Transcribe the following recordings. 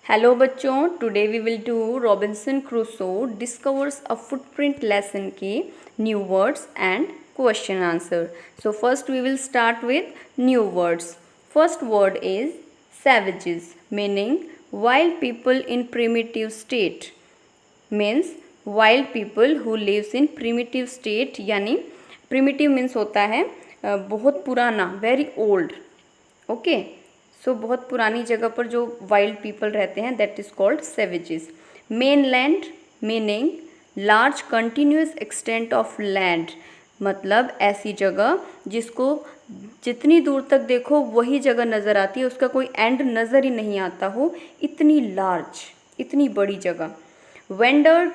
Hello बच्चों, today we will do Robinson Crusoe discovers a footprint lesson के new words and question answer. So first we will start with new words. First word is savages, meaning wild people in primitive state. Means wild people who lives in primitive state, यानी primitive means होता है बहुत पुराना, very old. Okay, सो बहुत पुरानी जगह पर जो वाइल्ड पीपल रहते हैं that is called savages. Main land meaning large continuous extent of land, मतलब ऐसी जगह जिसको जितनी दूर तक देखो वही जगह नज़र आती है, उसका कोई एंड नज़र ही नहीं आता हो, इतनी लार्ज, इतनी बड़ी जगह. Wondered,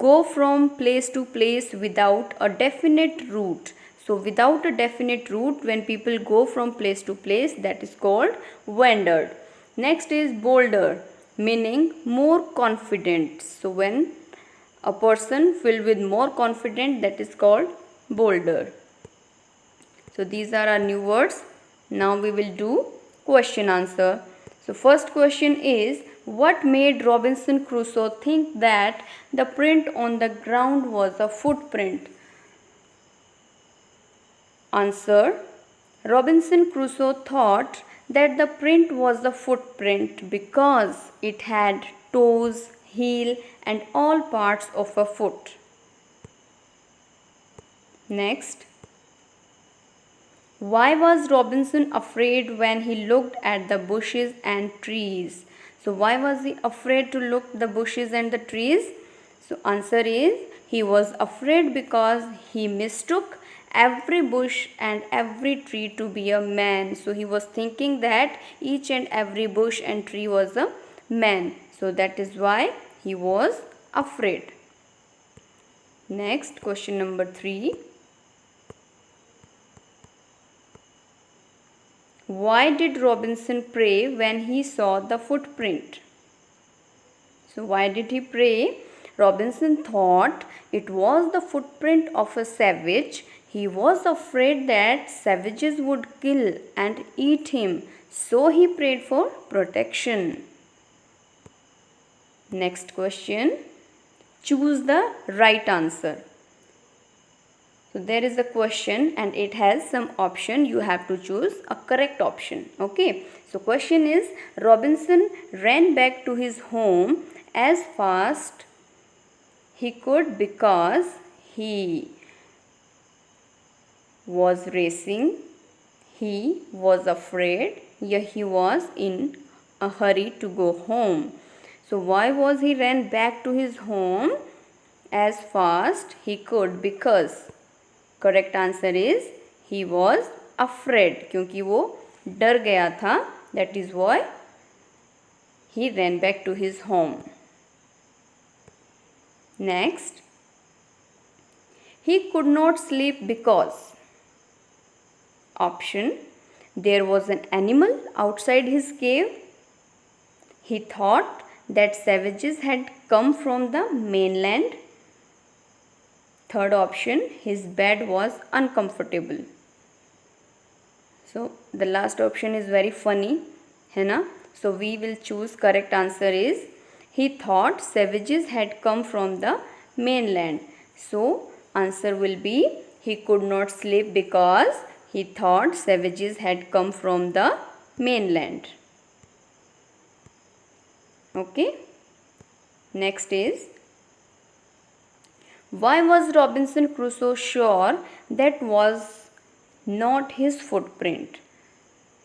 go from place to place without a definite route. So without a definite route, when people go from place to place, that is called wandered. Next is bolder, meaning more confident. So when a person filled with more confident, that is called bolder. So these are our new words. Now we will do question answer. So first question is, what made Robinson Crusoe think that the print on the ground was a footprint? Answer. Robinson Crusoe thought that the print was the footprint because it had toes, heel and all parts of a foot. Next. Why was Robinson afraid when he looked at the bushes and trees? So why was he afraid to look the bushes and the trees? So answer is, he was afraid because he mistook every bush and every tree to be a man. So he was thinking that each and every bush and tree was a man. So that is why he was afraid. Next, question number 3. Why did Robinson pray when he saw the footprint? So why did he pray? Robinson thought it was the footprint of a savage. He was afraid that savages would kill and eat him. So he prayed for protection. Next question. Choose the right answer. So there is a question and it has some option. You have to choose a correct option. Okay. So question is, Robinson ran back to his home as fast he could because he was racing, he was afraid, yeah, he was in a hurry to go home. So why was he ran back to his home as fast he could? Because correct answer is he was afraid, क्योंकि वो डर गया था. That is why he ran back to his home. Next. He could not sleep because. Option. There was an animal outside his cave. He thought that savages had come from the mainland. Third option, his bed was uncomfortable. So the last option is very funny, है ना? So we will choose correct answer is, he thought savages had come from the mainland. So answer will be, he could not sleep because he thought savages had come from the mainland. Okay. Next is, why was Robinson Crusoe sure that was not his footprint?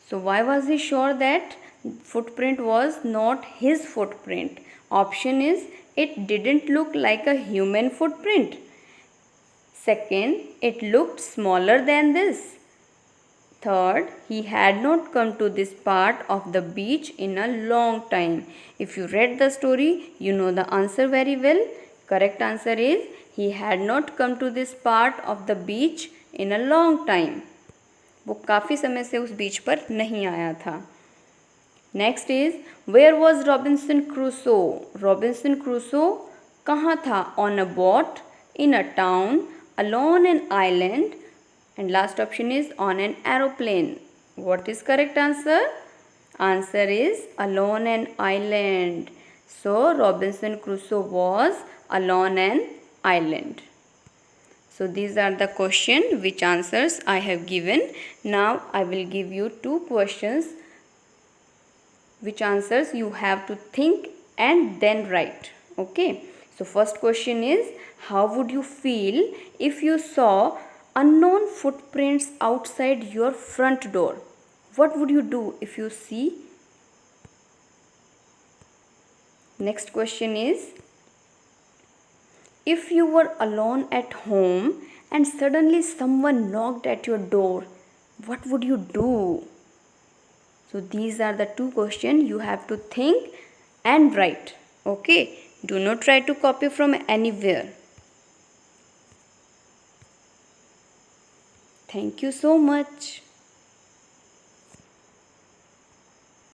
So why was he sure that footprint was not his footprint? Option is, it didn't look like a human footprint. Second, it looked smaller than this. Third, he had not come to this part of the beach in a long time. If you read the story, you know the answer very well. Correct answer is, he had not come to this part of the beach in a long time. वो काफ़ी समय से उस बीच पर नहीं आया था. Next is, where was Robinson Crusoe. Robinson Crusoe कहाँ था? On a boat, in a town, alone an island and last option is on an aeroplane. What is correct answer? Answer is alone an island. So Robinson Crusoe was alone an island. So these are the question which answers I have given. Now I will give you two questions which answers you have to think and then write. Okay. So first question is, how would you feel if you saw unknown footprints outside your front door? What would you do if you see? Next question is, if you were alone at home and suddenly someone knocked at your door, what would you do? So these are the two questions you have to think and write. Okay, do not try to copy from anywhere. Thank you so much.